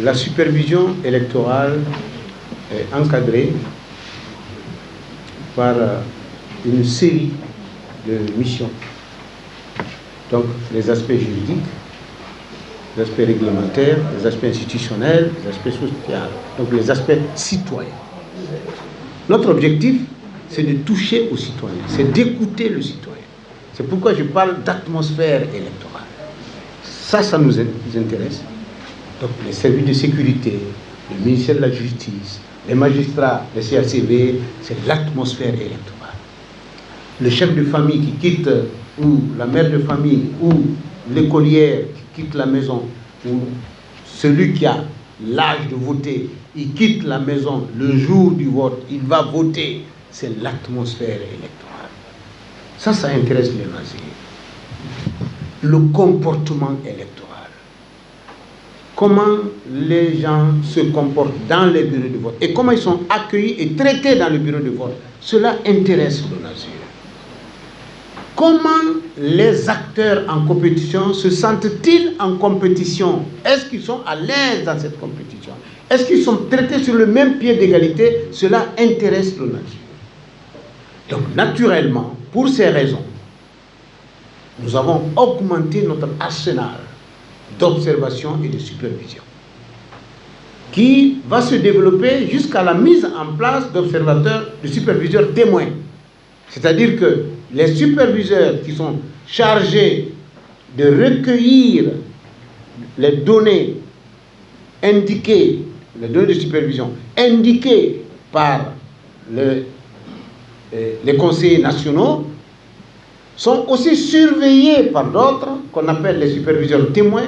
La supervision électorale est encadrée par une série de missions. Donc, les aspects juridiques, les aspects réglementaires, les aspects institutionnels, les aspects sociaux, donc les aspects citoyens. Notre objectif, c'est de toucher aux citoyens, c'est d'écouter le citoyen. C'est pourquoi je parle d'atmosphère électorale. Ça nous intéresse. Donc, les services de sécurité, le ministère de la Justice, les magistrats, les CACV, c'est l'atmosphère électorale. Le chef de famille qui quitte, ou la mère de famille, ou l'écolière qui quitte la maison, ou celui qui a l'âge de voter, il quitte la maison le jour du vote, il va voter, c'est l'atmosphère électorale. Ça intéresse les nazis. Le comportement électoral. Comment les gens se comportent dans les bureaux de vote et comment ils sont accueillis et traités dans le bureau de vote, cela intéresse le nazir. Comment les acteurs en compétition se sentent-ils en compétition? Est-ce qu'ils sont à l'aise dans cette compétition? Est-ce qu'ils sont traités sur le même pied d'égalité? Cela intéresse le nazir. Donc naturellement, pour ces raisons, nous avons augmenté notre arsenal d'observation et de supervision, qui va se développer jusqu'à la mise en place d'observateurs, de superviseurs témoins. C'est-à-dire que les superviseurs qui sont chargés de recueillir les données indiquées, les données de supervision indiquées par les conseillers nationaux, sont aussi surveillés par d'autres, qu'on appelle les superviseurs témoins,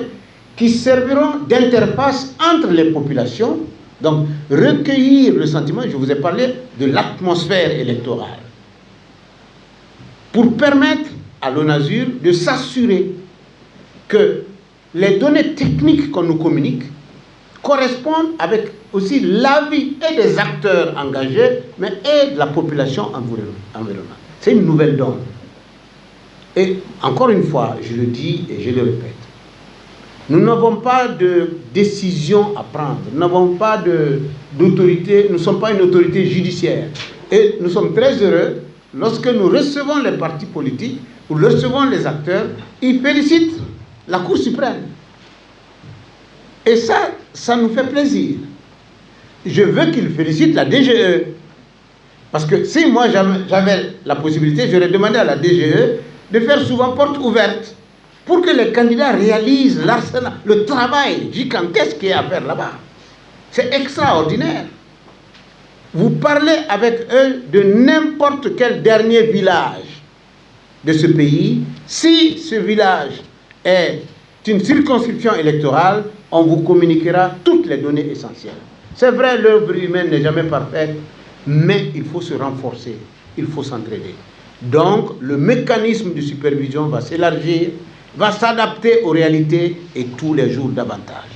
qui serviront d'interface entre les populations, donc recueillir le sentiment, je vous ai parlé de l'atmosphère électorale, pour permettre à l'ONASUR de s'assurer que les données techniques qu'on nous communique correspondent avec aussi l'avis et des acteurs engagés, mais et de la population environnante. C'est une nouvelle donne. Et encore une fois, je le dis et je le répète, nous n'avons pas de décision à prendre, nous n'avons pas d'autorité, nous ne sommes pas une autorité judiciaire. Et nous sommes très heureux lorsque nous recevons les partis politiques ou recevons les acteurs, ils félicitent la Cour suprême. Et ça nous fait plaisir. Je veux qu'ils félicitent la DGE. Parce que si moi j'avais la possibilité, j'aurais demandé à la DGE de faire souvent porte ouverte pour que les candidats réalisent l'arsenal, le travail gigantesque qu'il y a à faire là-bas. C'est extraordinaire. Vous parlez avec eux de n'importe quel dernier village de ce pays. Si ce village est une circonscription électorale, on vous communiquera toutes les données essentielles. C'est vrai, l'œuvre humaine n'est jamais parfaite, mais il faut se renforcer, il faut s'entraider. Donc, le mécanisme de supervision va s'élargir, va s'adapter aux réalités et tous les jours davantage.